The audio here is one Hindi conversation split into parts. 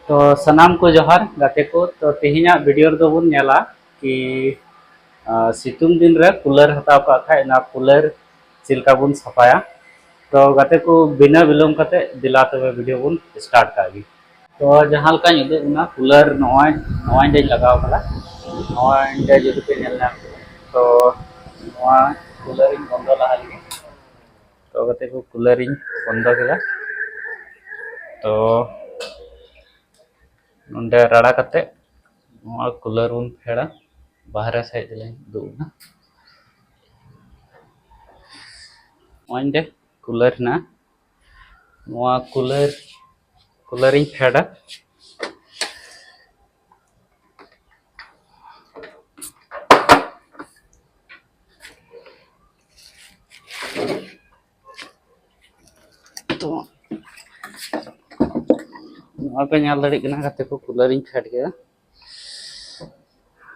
तो सनाम को जोहार गाते को तो तेहिना वीडियो रे बन नेला कि सितुंग दिन रे कूलर हताव का खाय ना कूलर चिलका बन सफाया। तो गाते को बिना विलम्ब करते दिला तबे वीडियो बन स्टार्ट कागी। तो जहां लका उदुग ना कूलर नॉय नॉय दे लगाव कला नॉय दे जुदि पे नेलना तो नॉय कूलर इन बंद लहा लगी। तो गाते को कूलर इन बंद केला तो नोंडे राड़ा करते कूलर बन फेड़ा बाहर साइड ले दुना ओंडे कूलर ना कूलर कूलर इन फेड़ा तो पे नाल दाड़ी कना गाते को कूलर इन फेड के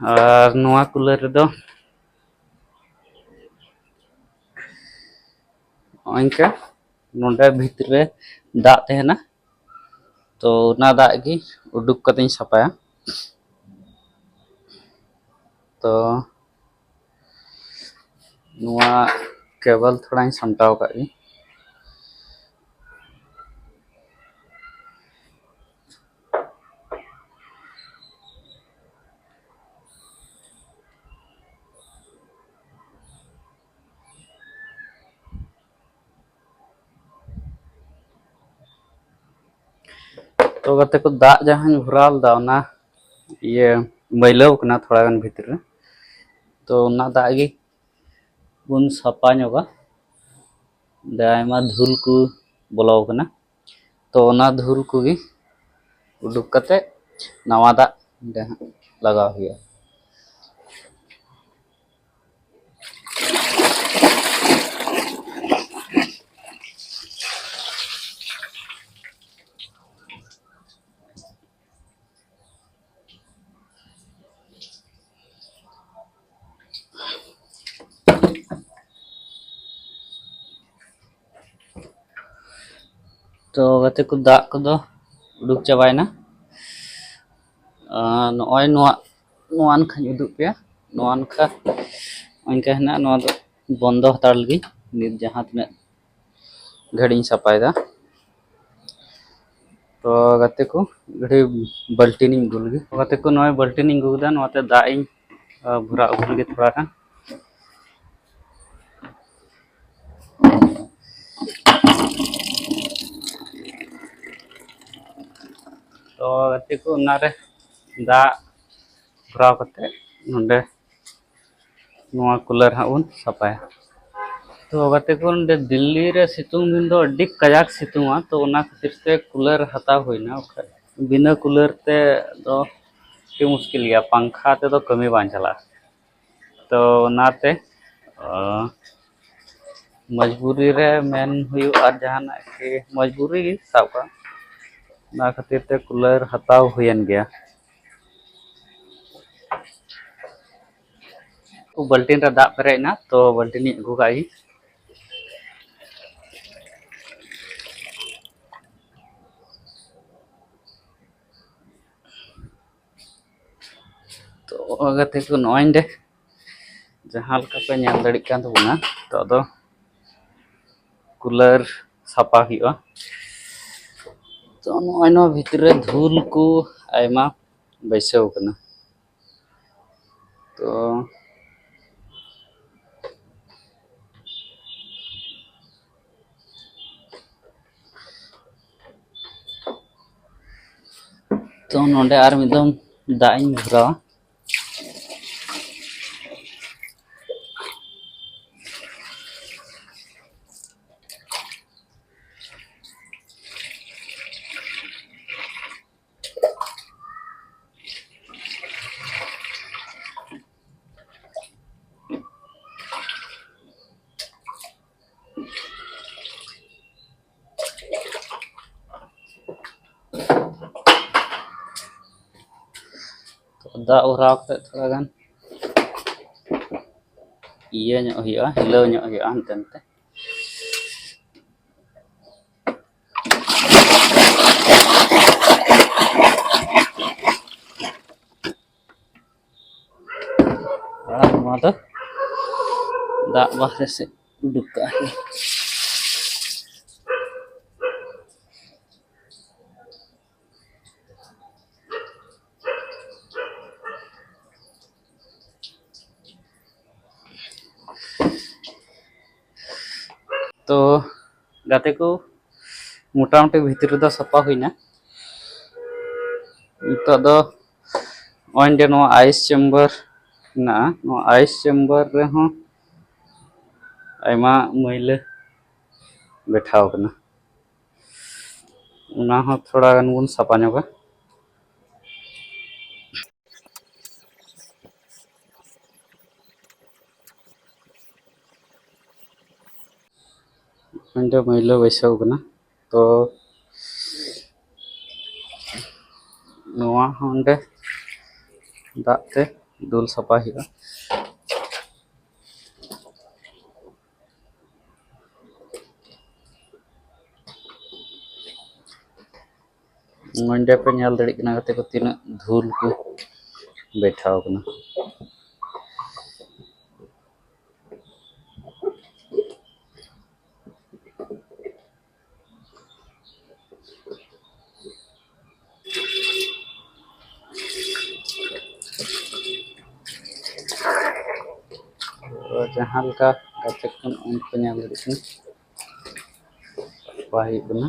और नोआ कूलर दो इनका नोंडे भीतर रे दाग तहना तो ना दाग की उडुक कते सफाया। तो नोआ केबल थोड़ा सामटाव का तो गाते को दाग जहां भराल दा ना ये मैलाव कना थोड़ा गन भीतर रे तो ना दाग गी बुन सफा नोगा दायमा धूल को बोलाव कना तो ना धूल को गी उडुक कते नवा दाग लगा हुआ। तो गाते को दाग को दो उडुक चाबायना नॉय नोआन खान उदुग पे नोआन खा इनका है ना बंद हतार लगी नित जहां तना घड़ी सफायदा। तो गाते को घड़ी बाल्टीन गुलगी गाते को नॉय बाल्टीन गुदा नोते दाग इन भरा गुलगी थोड़ा का तो गाते को नारे दाग भराव करते नोंडे नोआ कूलर हाँ उन सफाया। तो गाते को नोंडे दिल्ली रे सितुंग दिन दो अड्डी कजाक सितुंगा तो ओना खातिर ते कूलर हताव होइना बिना कूलर ते दो की मुश्किल गया पंखा ते तो कमी बां चला। तो नाते मजबूरी रे मेन हुई और जहाना के मजबूरी गी साबका ना खातिर ते कूलर हताव हुयन गया। बाल्टीन रे दाग पेरेना तो बाल्टीन अगू काई तो गाते को नॉइंडे जहां लका पे नेल दाड़ी कान तबना तो दो कूलर सफा हुआ। तो नॉय भीतर रे धूल को आयमा बैसाव कना तो तो नोंडे आर मिदम दाग इन भरावा तो दाग भराव करते थोड़ा गान iya nyok hiya hello nyok hiya antente दाग बाहर से उडुक का है। तो गाते को मोटामुटी भितर दो सफा हुईना नितो दो ओंडे नो आइस चेम्बर ना नो आइस चेम्बर रे हो आयमा मैला बैठाव कना उना हो थोड़ा गान बुन सफा ᱧᱚᱜᱟ। ओंडे मैला बैसाव कना तो नोआ ओंडे दाग ते दुल सफा हुआ। ओंडे पे ñal दाड़ी कना गाते को तीना धूल को बैठाव कना। जहाँ लका गाते को ओंडे पे ñal दाड़ी कना सफा हुआ कना।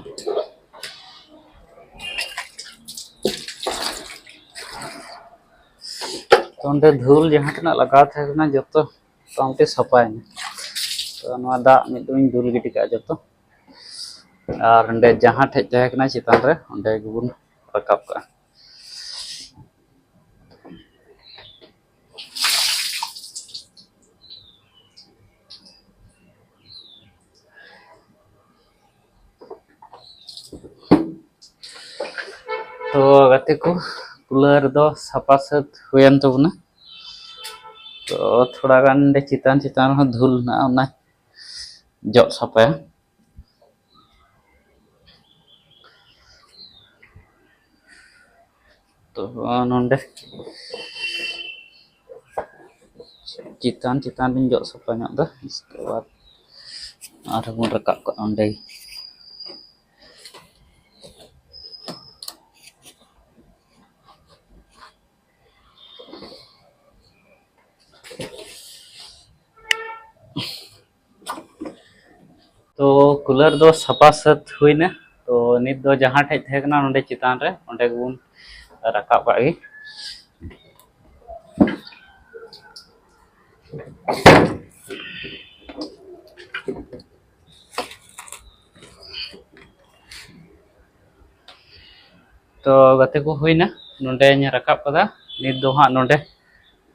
तो ओंडे धूल जहाँ तना लगा था कना जतो मोटामुटी सफायना। तो नोआ दाग मिद दुम दुल गिटी का जतो और ओंडे जहाँ ठेज तहे कना चितान रे ओंडे गेबुन रकाब का। तो गाते को कूलर दो सफा सत हुयन तबना। तो थोड़ा गान दे चितान चितान हो धूल ना ओना जो सफाया। तो नोंडे चितान चितान दिन जो सफा ᱧᱚᱜ दा इसके बाद आर बुन रकाब का ओंडे। तो कूलर दो सफा सत हुईना। तो नित दो जहाँ ठेज तहे कना नोंडे चितान रे ओंडे गेबुन रकाब का गे। तो गाते को हुईना नोंडे रकाब कदा नित दो हाँ नोंडे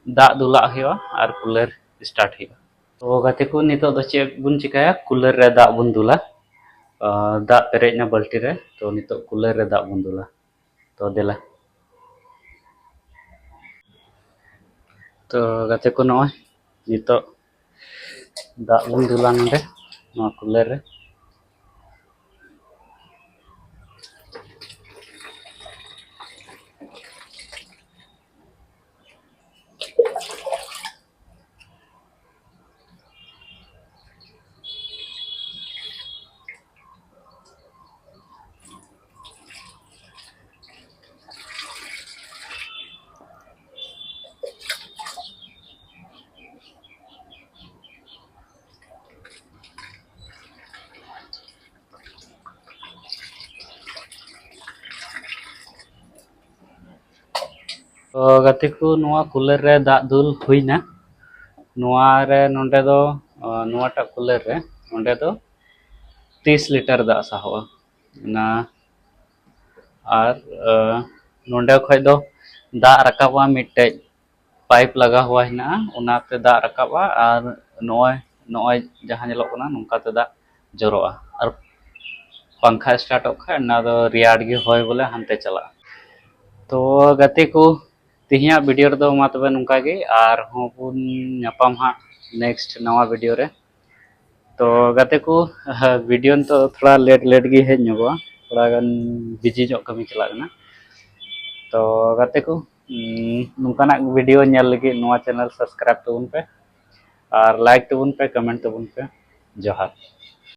दाग दुला हुआ और कूलर स्टार्ट हुआ। तो गाते को नितो दो चेक बुन चिकाया कूलर रे दाग बुन दुला दाग पेरेजना बाल्टी रे। तो नितो कूलर रे दाग बुन दुला। तो देला तो गाते को नॉय नितो दाग बुन दुला नोंडे नॉ कूलर रे। तो गाते को नोआ कूलर रे दाग दुल हुईना। नोआ रे नोंडे दो नोआटा कूलर रे नोंडे दो 30 लीटर दाग साहवा ना और नोंडे खय दो दाग रकाबा मिटे पाइप लगा हुआ है ना उनाते दाग रकाबा और नोय नोय जहाँ ñelok कना नोंकाते दाग जरोआ और पंखा स्टार्ट खा ना दो रियाड़ गे होय बोले हानते चला। तो गाते को तिहिया वीडियो रे दो मा तबे नुंका गे और हों बुन ᱧᱟᱯᱟᱢ हाँ नेक्स्ट नवा वीडियो रे। तो गाते को वीडियो तो थोड़ा लेट लेट गे हेज ᱧᱚᱜᱚᱜᱼᱟ थोड़ा गान बिजी ᱧᱚᱜ कमी चला कना। तो गाते को नुंकाना वीडियो ñᱮᱞ लगी नवा चैनल सब्सक्राइब तबन पे और लाइक तबन पे कमेंट तबन पे जोहार।